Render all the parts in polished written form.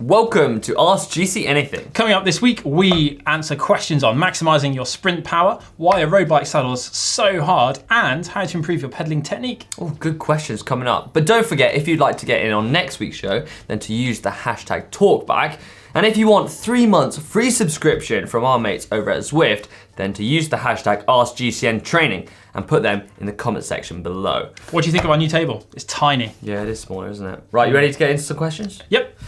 Welcome to Ask GCN Anything. Coming up this week, we answer questions on maximising your sprint power, why a road bike saddle is so hard, and how to improve your pedalling technique. Oh, good questions coming up. But don't forget, if you'd like to get in on next week's show, then to use the hashtag Torqueback. And if you want 3 months free subscription from our mates over at Zwift, then to use the hashtag Ask GCN Training and put them in the comment section below. What do you think of our new table? It's tiny. Yeah, it is smaller, isn't it? Right, you ready to get into some questions? Yep.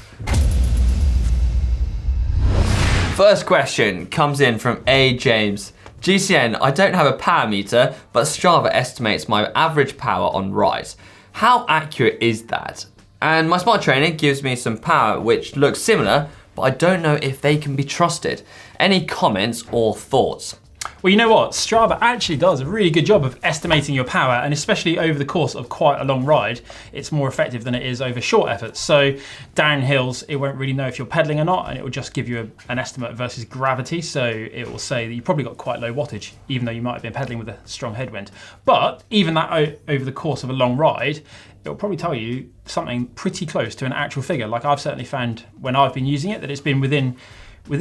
First question comes in from A. James. GCN, I don't have a power meter, but Strava estimates my average power on rides. How accurate is that? And my smart trainer gives me some power which looks similar, but I don't know if they can be trusted. Any comments or thoughts? Well, you know what? Strava actually does a really good job of estimating your power, and especially over the course of quite a long ride, it's more effective than it is over short efforts. So down hills, it won't really know if you're pedaling or not, and it will just give you an estimate versus gravity. So it will say that you probably got quite low wattage, even though you might have been pedaling with a strong headwind. But even that over the course of a long ride, it will probably tell you something pretty close to an actual figure. Like I've certainly found when I've been using it that it's been within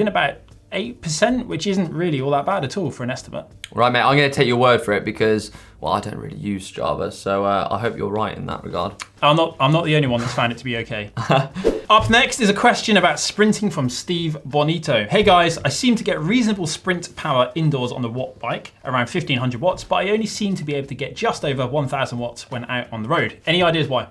about 8%, which isn't really all that bad at all for an estimate. Right, mate, I'm going to take your word for it because, well, I don't really use Strava, so I hope you're right in that regard. I'm not the only one that's found it to be okay. Up next is a question about sprinting from Steve Bonito. Hey guys, I seem to get reasonable sprint power indoors on the watt bike, around 1500 watts, but I only seem to be able to get just over 1000 watts when out on the road. Any ideas why?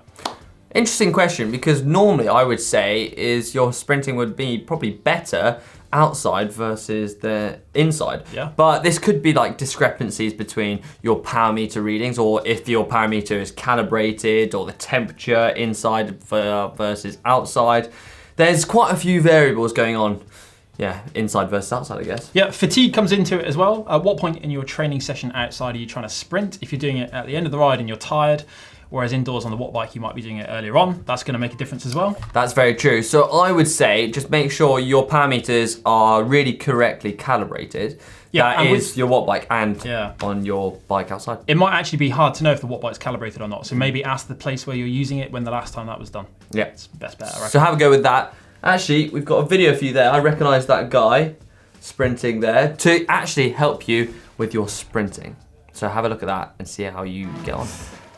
Interesting question, because normally I would say is your sprinting would be probably better outside versus the inside. Yeah. But this could be like discrepancies between your power meter readings, or if your power meter is calibrated, or the temperature inside versus outside. There's quite a few variables going on. Yeah, inside versus outside, I guess. Yeah, fatigue comes into it as well. At what point in your training session outside are you trying to sprint? If you're doing it at the end of the ride and you're tired, whereas indoors on the watt bike, you might be doing it earlier on. That's gonna make a difference as well. That's very true. So I would say just make sure your power meters are really correctly calibrated. Yeah, that is your watt bike and on your bike outside. It might actually be hard to know if the watt bike's calibrated or not. So maybe ask the place where you're using it when the last time that was done. Yeah. It's best bet, I reckon. So have a go with that. Actually, we've got a video for you there. I recognize that guy sprinting there to actually help you with your sprinting. So have a look at that and see how you get on.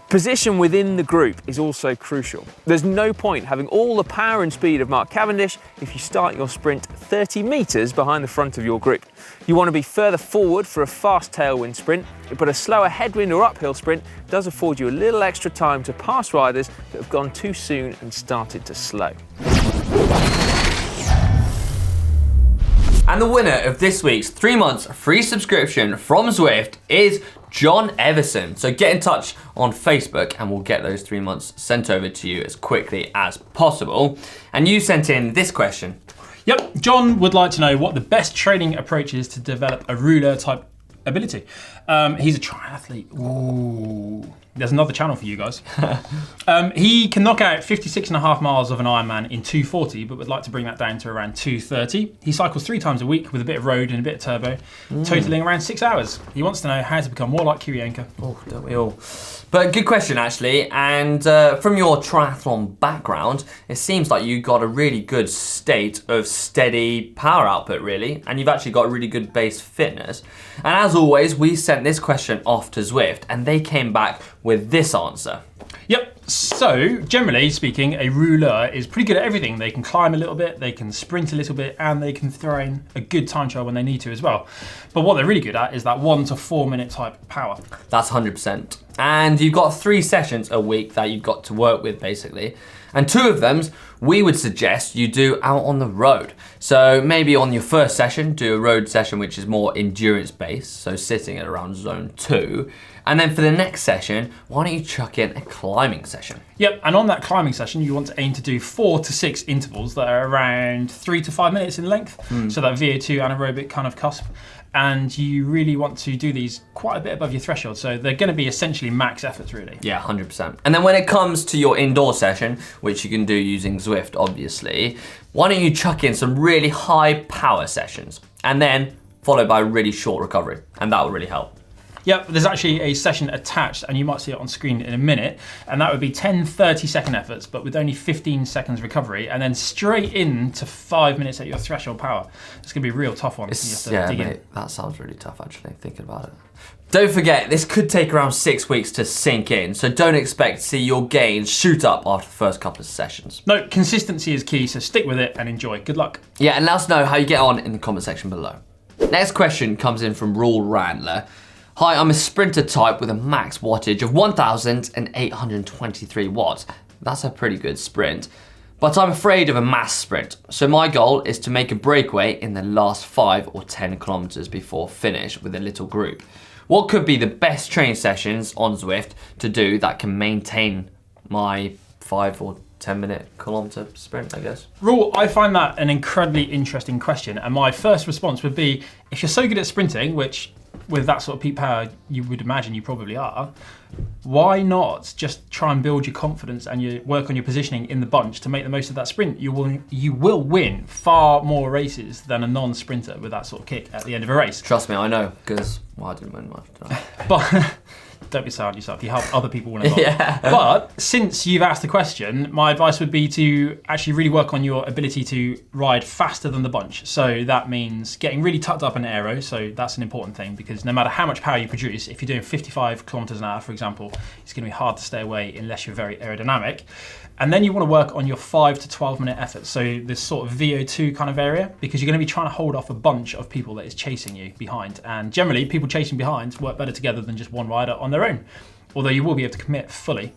Position within the group is also crucial. There's no point having all the power and speed of Mark Cavendish if you start your sprint 30 metres behind the front of your group. You want to be further forward for a fast tailwind sprint, but a slower headwind or uphill sprint does afford you a little extra time to pass riders that have gone too soon and started to slow. And the winner of this week's 3 months free subscription from Zwift is John Everson. So get in touch on Facebook and we'll get those 3 months sent over to you as quickly as possible. And you sent in this question. Yep, John would like to know what the best training approach is to develop a ruler type ability. He's a triathlete. Ooh. There's another channel for you guys. He can knock out 56.5 miles of an Ironman in 2:40, but would like to bring that down to around 2:30. He cycles 3 times a week with a bit of road and a bit of turbo, totaling around 6 hours. He wants to know how to become more like Kirienka. Oh, don't we all? But good question, actually. And from your triathlon background, it seems like you got a really good state of steady power output, really. And you've actually got really good base fitness. And as always, we sent this question off to Zwift and they came back with this answer. Yep, so generally speaking, a ruler is pretty good at everything. They can climb a little bit, they can sprint a little bit, and they can throw in a good time trial when they need to as well. But what they're really good at is that 1 to 4 minute type power. That's 100%. And you've got 3 sessions a week that you've got to work with, basically. And 2 of them, we would suggest you do out on the road. So maybe on your first session, do a road session which is more endurance based, so sitting at around zone 2. And then for the next session, why don't you chuck in a climbing session? Yep, and on that climbing session, you want to aim to do 4 to 6 intervals that are around 3 to 5 minutes in length. So that VO2 anaerobic kind of cusp. And you really want to do these quite a bit above your threshold. So they're gonna be essentially max efforts, really. Yeah, 100%. And then when it comes to your indoor session, which you can do using Zwift, obviously, why don't you chuck in some really high power sessions and then followed by a really short recovery, and that will really help. Yep, there's actually a session attached, and you might see it on screen in a minute, and that would be 10 30-second efforts, but with only 15 seconds recovery, and then straight into 5 minutes at your threshold power. It's going to be a real tough one. That sounds really tough, actually, thinking about it. Don't forget, this could take around 6 weeks to sink in, so don't expect to see your gains shoot up after the first couple of sessions. No, consistency is key, so stick with it and enjoy. Good luck. Yeah, and let us know how you get on in the comment section below. Next question comes in from Rule Randler. Hi, I'm a sprinter type with a max wattage of 1,823 watts. That's a pretty good sprint. But I'm afraid of a mass sprint, so my goal is to make a breakaway in the last 5 or 10 kilometers before finish with a little group. What could be the best training sessions on Zwift to do that can maintain my 5 or 10-minute kilometer sprint, I guess? Rule, I find that an incredibly interesting question, and my first response would be, if you're so good at sprinting, which with that sort of peak power you would imagine you probably are, why not just try and build your confidence and you work on your positioning in the bunch to make the most of that sprint? You will win far more races than a non-sprinter with that sort of kick at the end of a race. Trust me, I know, because I didn't win much. But don't be so hard on yourself. You help other people win a lot. Yeah. But since you've asked the question, my advice would be to actually really work on your ability to ride faster than the bunch. So that means getting really tucked up in aero. So that's an important thing, because no matter how much power you produce, if you're doing 55 kilometers an hour, for example, it's going to be hard to stay away unless you're very aerodynamic. And then you want to work on your 5 to 12 minute efforts. So this sort of VO2 kind of area, because you're going to be trying to hold off a bunch of people that is chasing you behind. And generally, people chasing behind work better together than just one rider on their own. Although you will be able to commit fully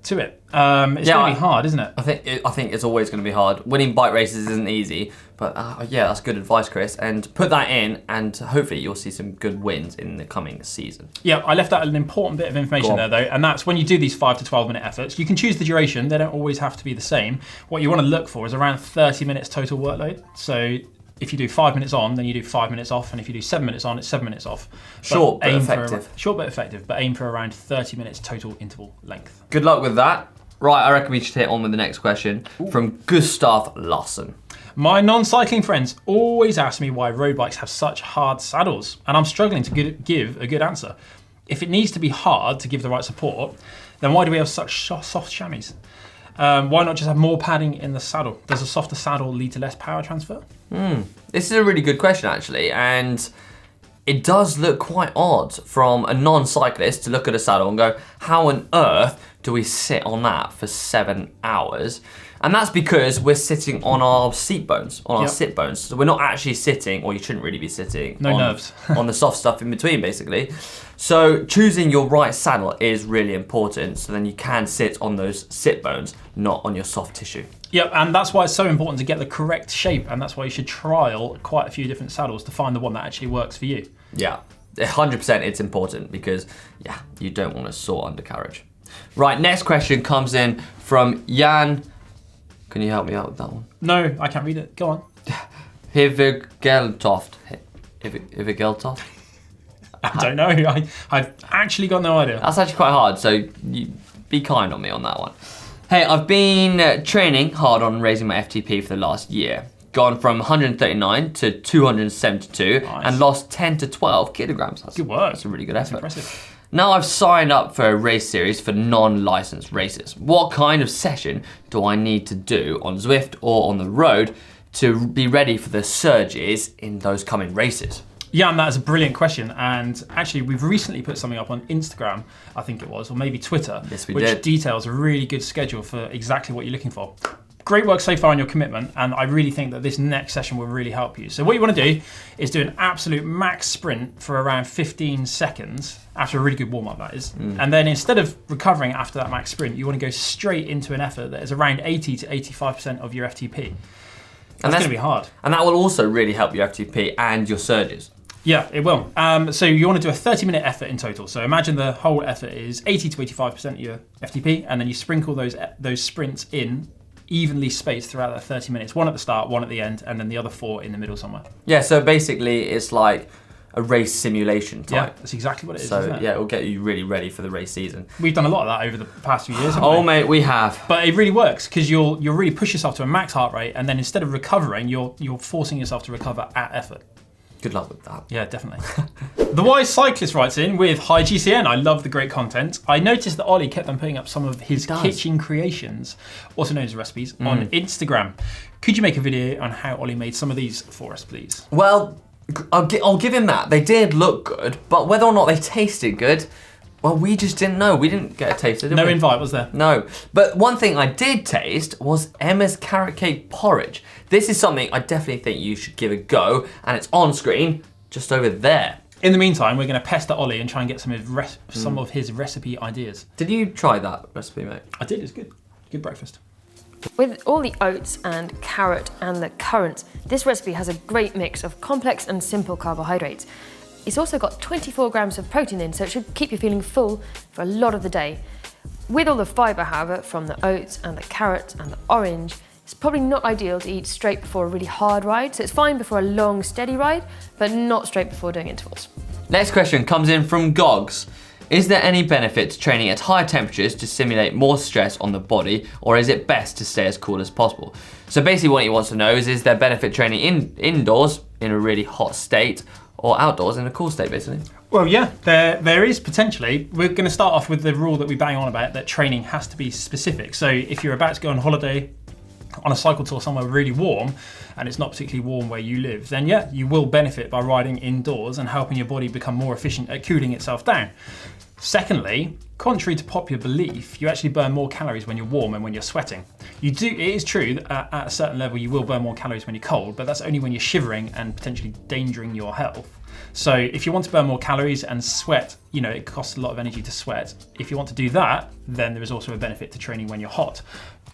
to it. It's going to be hard, isn't it? I think it's always going to be hard. Winning bike races isn't easy, but yeah, that's good advice, Chris. And put that in, and hopefully you'll see some good wins in the coming season. Yeah, I left out an important bit of information there, though, and that's when you do these 5 to 12 minute efforts, you can choose the duration. They don't always have to be the same. What you want to look for is around 30 minutes total workload. So if you do 5 minutes on, then you do 5 minutes off, and if you do 7 minutes on, it's 7 minutes off. Short but effective. Short but effective, but aim for around 30 minutes total interval length. Good luck with that. Right, I reckon we should hit on with the next question from Gustav Larsen. My non-cycling friends always ask me why road bikes have such hard saddles, and I'm struggling to give a good answer. If it needs to be hard to give the right support, then why do we have such soft chamois? Why not just have more padding in the saddle? Does a softer saddle lead to less power transfer? This is a really good question, actually, and it does look quite odd from a non-cyclist to look at a saddle and go, how on earth do we sit on that for 7 hours? And that's because we're sitting on our seat bones, on our sit bones. So we're not actually sitting, or you shouldn't really be sitting nerves. on the soft stuff in between, basically. So choosing your right saddle is really important, so then you can sit on those sit bones, not on your soft tissue. Yep, and that's why it's so important to get the correct shape, and that's why you should trial quite a few different saddles to find the one that actually works for you. Yeah, 100% it's important, because yeah, you don't want a sore undercarriage. Right, next question comes in from Jan. Can you help me out with that one? No, I can't read it. Go on. Hivigeltoft. Hivigeltoft? I don't know. I've actually got no idea. That's actually quite hard, so you be kind on me on that one. Hey, I've been training hard on raising my FTP for the last year. Gone from 139 to 272 and lost 10 to 12 kilograms. That's good work. That's a really good effort. That's impressive. Now I've signed up for a race series for non-licensed races. What kind of session do I need to do on Zwift or on the road to be ready for the surges in those coming races? Yeah, and that is a brilliant question. And actually, we've recently put something up on Instagram, I think it was, or maybe Twitter, which details a really good schedule for exactly what you're looking for. Great work so far on your commitment, and I really think that this next session will really help you. So what you want to do is do an absolute max sprint for around 15 seconds, after a really good warm-up, that is. And then instead of recovering after that max sprint, you want to go straight into an effort that is around 80 to 85% of your FTP. That's going to be hard. And that will also really help your FTP and your surges. Yeah, it will. So you want to do a 30-minute effort in total. So imagine the whole effort is 80 to 85% of your FTP, and then you sprinkle those sprints in evenly spaced throughout that 30 minutes. One at the start, one at the end, and then the other 4 in the middle somewhere. Yeah, so basically it's like a race simulation type. Yeah, that's exactly what it is, so, isn't it? Yeah, it will get you really ready for the race season. We've done a lot of that over the past few years, haven't we? Oh, mate, we have. But it really works, because you'll really push yourself to a max heart rate, and then instead of recovering, you're forcing yourself to recover at effort. Good luck with that. Yeah, definitely. The Wise Cyclist writes in with, "Hi GCN, I love the great content. I noticed that Ollie kept on putting up some of his kitchen creations, also known as recipes, on Instagram. Could you make a video on how Ollie made some of these for us, please?" Well, I'll give him that. They did look good, but whether or not they tasted good, well, we just didn't know. We didn't get a taste, did we? No invite, was there? No. But one thing I did taste was Emma's carrot cake porridge. This is something I definitely think you should give a go, and it's on screen just over there. In the meantime, we're going to pester Ollie and try and get some of his recipe ideas. Did you try that recipe, mate? I did, it's good. Good breakfast. With all the oats and carrot and the currants, this recipe has a great mix of complex and simple carbohydrates. It's also got 24 grams of protein in, so it should keep you feeling full for a lot of the day. With all the fibre, however, from the oats and the carrots and the orange, it's probably not ideal to eat straight before a really hard ride, so it's fine before a long, steady ride, but not straight before doing intervals. Next question comes in from Gogs. Is there any benefit to training at high temperatures to simulate more stress on the body, or is it best to stay as cool as possible? So basically what he wants to know is there benefit training indoors in a really hot state, or outdoors in a cool state, basically? Well, yeah, there is potentially. We're going to start off with the rule that we bang on about, that training has to be specific. So if you're about to go on holiday on a cycle tour somewhere really warm, and it's not particularly warm where you live, then yeah, you will benefit by riding indoors and helping your body become more efficient at cooling itself down. Secondly, contrary to popular belief, you actually burn more calories when you're warm and when you're sweating. It is true that at a certain level you will burn more calories when you're cold, but that's only when you're shivering and potentially endangering your health. So if you want to burn more calories and sweat, it costs a lot of energy to sweat. If you want to do that, then there is also a benefit to training when you're hot.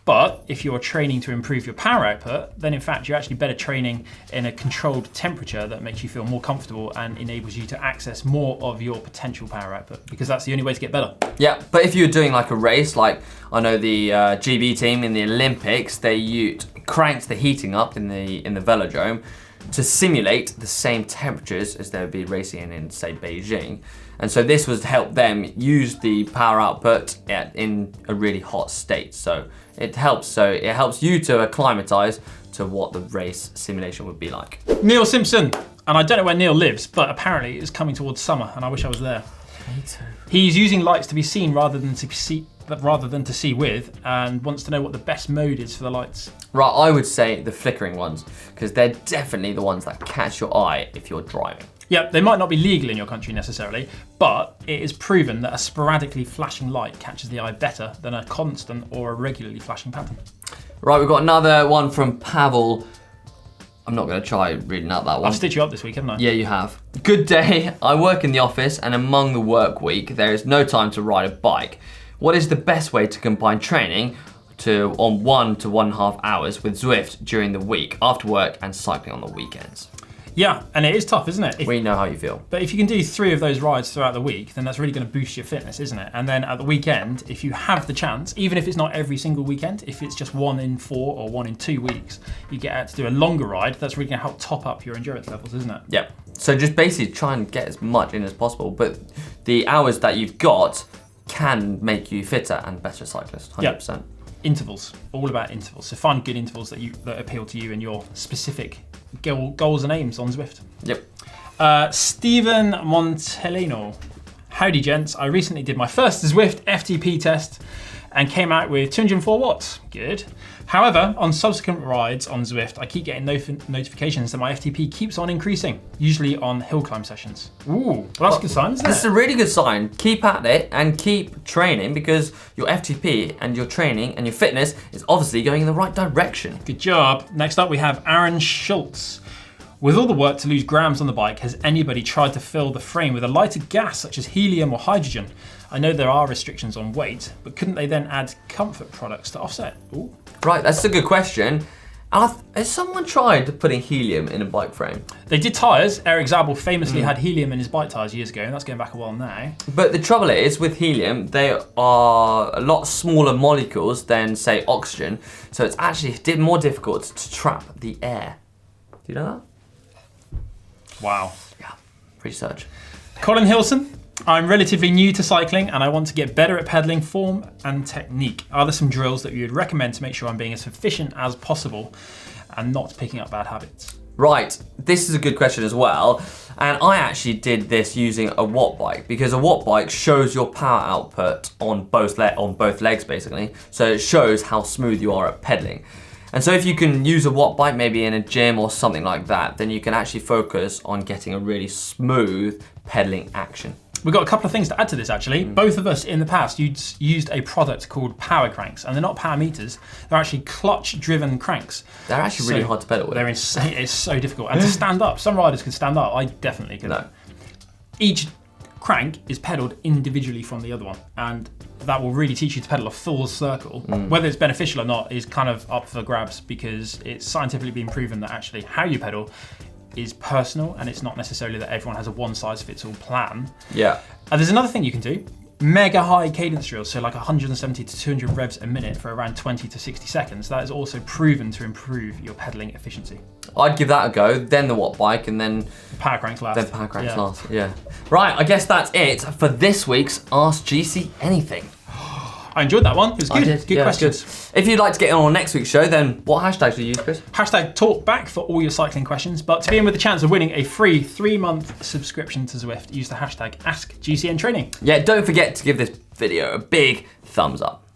But if you're training to improve your power output, then in fact you're actually better training in a controlled temperature that makes you feel more comfortable and enables you to access more of your potential power output, because that's the only way to get better. Yeah, but if you're doing like a race, like I know the GB team in the Olympics, they cranked the heating up in the velodrome to simulate the same temperatures as they would be racing in say, Beijing. And so this was to help them use the power output in a really hot state. So it helps you to acclimatize to what the race simulation would be like. Neil Simpson, and I don't know where Neil lives, but apparently it's coming towards summer, and I wish I was there. Me too. He's using lights to be seen rather than to see with, and wants to know what the best mode is for the lights. Right, I would say the flickering ones, because they're definitely the ones that catch your eye if you're driving. Yeah, they might not be legal in your country necessarily, but it is proven that a sporadically flashing light catches the eye better than a constant or a regularly flashing pattern. Right, we've got another one from Pavel. I'm not going to try reading out that one. I've stitched you up this week, haven't I? Yeah, you have. Good day. I work in the office, and among the work week, there is no time to ride a bike. What is the best way to combine training on 1 to 1.5 hours with Zwift during the week, after work, and cycling on the weekends? Yeah, and it is tough, isn't it? We know how you feel. But if you can do 3 of those rides throughout the week, then that's really going to boost your fitness, isn't it? And then at the weekend, if you have the chance, even if it's not every single weekend, if it's just 1 in 4 or 1 in 2 weeks, you get out to do a longer ride, that's really going to help top up your endurance levels, isn't it? Yeah. So just basically try and get as much in as possible, but the hours that you've got can make you fitter and better cyclist, 100%. Yeah. Intervals, all about intervals. So find good intervals that appeal to you and your specific goals and aims on Zwift. Yep. Stephen Monteleno. Howdy gents, I recently did my first Zwift FTP test and came out with 204 watts. Good. However, on subsequent rides on Zwift, I keep getting notifications that my FTP keeps on increasing, usually on hill climb sessions. Ooh, well that's a good sign, isn't it? This is a really good sign. Keep at it and keep training, because your FTP and your training and your fitness is obviously going in the right direction. Good job. Next up we have Aaron Schultz. With all the work to lose grams on the bike, has anybody tried to fill the frame with a lighter gas such as helium or hydrogen? I know there are restrictions on weight, but couldn't they then add comfort products to offset? Ooh. Right, that's a good question. Has someone tried putting helium in a bike frame? They did tyres. Eric Zabel famously had helium in his bike tyres years ago, and that's going back a while now. But the trouble is, with helium, they are a lot smaller molecules than, say, oxygen, so it's actually more difficult to trap the air. Do you know that? Wow. Yeah, research. Colin Hilson. I'm relatively new to cycling and I want to get better at pedaling form and technique. Are there some drills that you would recommend to make sure I'm being as efficient as possible and not picking up bad habits? Right, this is a good question as well. And I actually did this using a watt bike because a watt bike shows your power output on both legs basically. So it shows how smooth you are at pedaling. And so if you can use a watt bike maybe in a gym or something like that, then you can actually focus on getting a really smooth pedaling action. We've got a couple of things to add to this actually. Both of us in the past used a product called power cranks, and they're not power meters, they're actually clutch driven cranks. They're actually really hard to pedal with. They're insane, it's so difficult. And to stand up, some riders can stand up, I definitely couldn't. No. Each crank is pedaled individually from the other one, and that will really teach you to pedal a full circle. Whether it's beneficial or not is kind of up for grabs, because it's scientifically been proven that actually how you pedal is personal, and it's not necessarily that everyone has a one-size-fits-all plan. Yeah. There's another thing you can do. Mega high cadence drills, so like 170 to 200 revs a minute for around 20 to 60 seconds. That is also proven to improve your pedaling efficiency. I'd give that a go, then the watt bike, and then Power cranks last. Then power cranks last, yeah. Right, I guess that's it for this week's Ask GC Anything. I enjoyed that one. It was good. Good questions. Good. If you'd like to get on next week's show, then what hashtags do you use, Chris? Hashtag Torqueback for all your cycling questions. But to be in with the chance of winning a free 3-month subscription to Zwift, use the hashtag Ask GCN Training. Yeah, don't forget to give this video a big thumbs up.